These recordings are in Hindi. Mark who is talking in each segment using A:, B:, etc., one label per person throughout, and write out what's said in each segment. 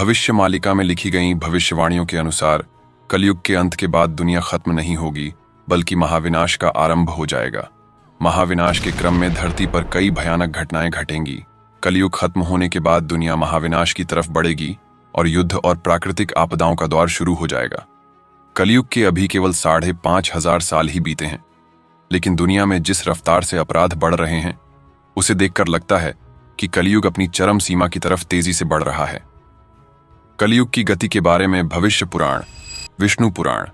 A: भविष्य मालिका में लिखी गई भविष्यवाणियों के अनुसार कलयुग के अंत के बाद दुनिया खत्म नहीं होगी, बल्कि महाविनाश का आरंभ हो जाएगा। महाविनाश के क्रम में धरती पर कई भयानक घटनाएं घटेंगी। कलयुग खत्म होने के बाद दुनिया महाविनाश की तरफ बढ़ेगी और युद्ध और प्राकृतिक आपदाओं का दौर शुरू हो जाएगा। कलयुग के अभी केवल 5,500 साल ही बीते हैं, लेकिन दुनिया में जिस रफ्तार से अपराध बढ़ रहे हैं उसे देखकर लगता है कि कलयुग अपनी चरम सीमा की तरफ तेजी से बढ़ रहा है। कलयुग की गति के बारे में भविष्य पुराण, विष्णु पुराण,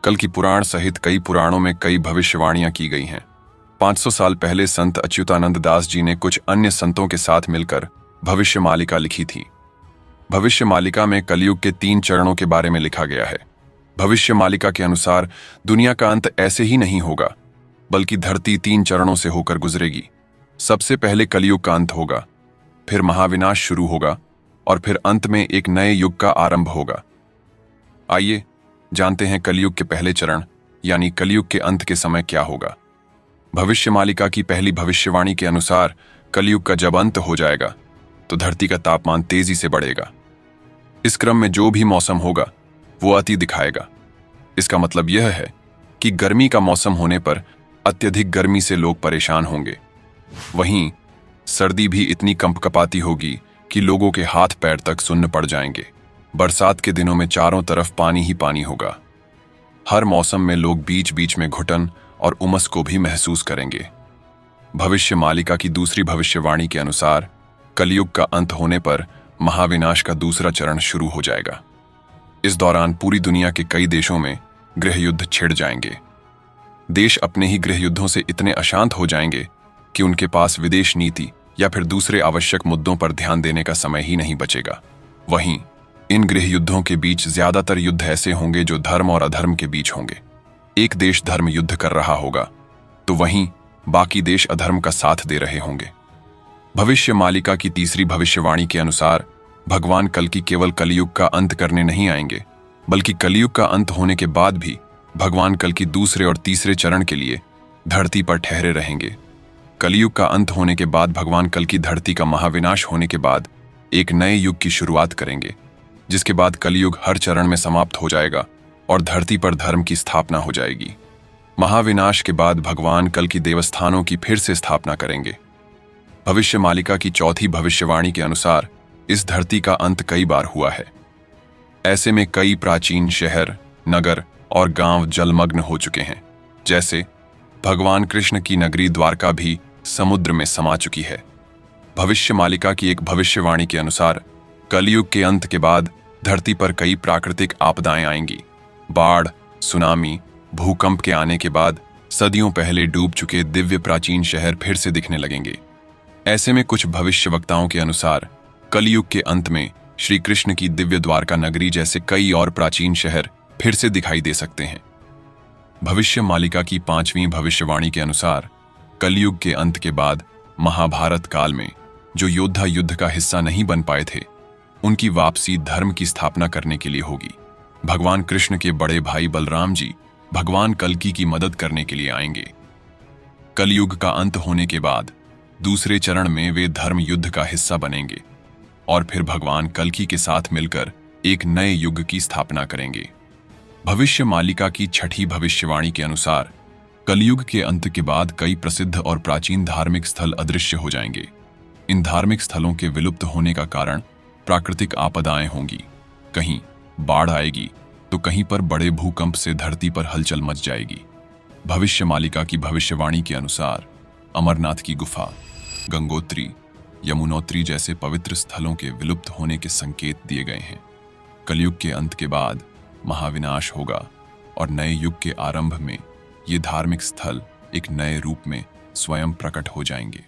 A: कल की पुराण सहित कई पुराणों में कई भविष्यवाणियां की गई हैं। 500 साल पहले संत अच्युतानंद दास जी ने कुछ अन्य संतों के साथ मिलकर भविष्य मालिका लिखी थी। भविष्य मालिका में कलयुग के 3 चरणों के बारे में लिखा गया है। भविष्य मालिका के अनुसार दुनिया का अंत ऐसे ही नहीं होगा, बल्कि धरती 3 चरणों से होकर गुजरेगी। सबसे पहले कलयुग का अंत होगा, फिर महाविनाश शुरू होगा और फिर अंत में एक नए युग का आरंभ होगा। आइए जानते हैं कलयुग के पहले चरण यानी कलयुग के अंत के समय क्या होगा। भविष्य मालिका की पहली भविष्यवाणी के अनुसार कलयुग का जब अंत हो जाएगा तो धरती का तापमान तेजी से बढ़ेगा। इस क्रम में जो भी मौसम होगा वो अति दिखाएगा। इसका मतलब यह है कि गर्मी का मौसम होने पर अत्यधिक गर्मी से लोग परेशान होंगे। वहीं सर्दी भी इतनी कंपकपाती होगी कि लोगों के हाथ पैर तक सुन्न पड़ जाएंगे। बरसात के दिनों में चारों तरफ पानी ही पानी होगा। हर मौसम में लोग बीच बीच में घुटन और उमस को भी महसूस करेंगे। भविष्य मालिका की दूसरी भविष्यवाणी के अनुसार कलयुग का अंत होने पर महाविनाश का दूसरा चरण शुरू हो जाएगा। इस दौरान पूरी दुनिया के कई देशों में गृह युद्ध छिड़ जाएंगे। देश अपने ही गृह युद्धों से इतने अशांत हो जाएंगे कि उनके पास विदेश नीति या फिर दूसरे आवश्यक मुद्दों पर ध्यान देने का समय ही नहीं बचेगा। वहीं इन गृह युद्धों के बीच ज्यादातर युद्ध ऐसे होंगे जो धर्म और अधर्म के बीच होंगे। एक देश धर्म युद्ध कर रहा होगा तो वहीं बाकी देश अधर्म का साथ दे रहे होंगे। भविष्य मालिका की तीसरी भविष्यवाणी के अनुसार भगवान कल्कि केवल कलयुग का अंत करने नहीं आएंगे, बल्कि कलयुग का अंत होने के बाद भी भगवान कल्कि दूसरे और तीसरे चरण के लिए धरती पर ठहरे रहेंगे। कलयुग का अंत होने के बाद भगवान कल्कि धरती का महाविनाश होने के बाद एक नए युग की शुरुआत करेंगे, जिसके बाद कलयुग हर चरण में समाप्त हो जाएगा और धरती पर धर्म की स्थापना हो जाएगी। महाविनाश के बाद भगवान कल्कि देवस्थानों की फिर से स्थापना करेंगे। भविष्य मालिका की चौथी भविष्यवाणी के अनुसार इस धरती का अंत कई बार हुआ है। ऐसे में कई प्राचीन शहर, नगर और गांव जलमग्न हो चुके हैं। जैसे भगवान कृष्ण की नगरी द्वारका भी समुद्र में समा चुकी है। भविष्य मालिका की एक भविष्यवाणी के अनुसार कलयुग के अंत के बाद धरती पर कई प्राकृतिक आपदाएं आएंगी। बाढ़, सुनामी, भूकंप के आने के बाद सदियों पहले डूब चुके दिव्य प्राचीन शहर फिर से दिखने लगेंगे। ऐसे में कुछ भविष्यवक्ताओं के अनुसार कलयुग के अंत में श्री कृष्ण की दिव्य द्वारका नगरी जैसे कई और प्राचीन शहर फिर से दिखाई दे सकते हैं। भविष्य मालिका की 5वीं भविष्यवाणी के अनुसार कलयुग के अंत के बाद महाभारत काल में जो योद्धा युद्ध का हिस्सा नहीं बन पाए थे, उनकी वापसी धर्म की स्थापना करने के लिए होगी। भगवान कृष्ण के बड़े भाई बलराम जी भगवान कल्कि की मदद करने के लिए आएंगे। कलयुग का अंत होने के बाद दूसरे चरण में वे धर्म युद्ध का हिस्सा बनेंगे और फिर भगवान कल्कि के साथ मिलकर एक नए युग की स्थापना करेंगे। भविष्य मालिका की 6ठी भविष्यवाणी के अनुसार कलयुग के अंत के बाद कई प्रसिद्ध और प्राचीन धार्मिक स्थल अदृश्य हो जाएंगे। इन धार्मिक स्थलों के विलुप्त होने का कारण प्राकृतिक आपदाएं होंगी। कहीं बाढ़ आएगी तो कहीं पर बड़े भूकंप से धरती पर हलचल मच जाएगी। भविष्य मालिका की भविष्यवाणी के अनुसार अमरनाथ की गुफा, गंगोत्री, यमुनोत्री जैसे पवित्र स्थलों के विलुप्त होने के संकेत दिए गए हैं। कलयुग के अंत के बाद महाविनाश होगा और नए युग के आरंभ में ये धार्मिक स्थल एक नए रूप में स्वयं प्रकट हो जाएंगे।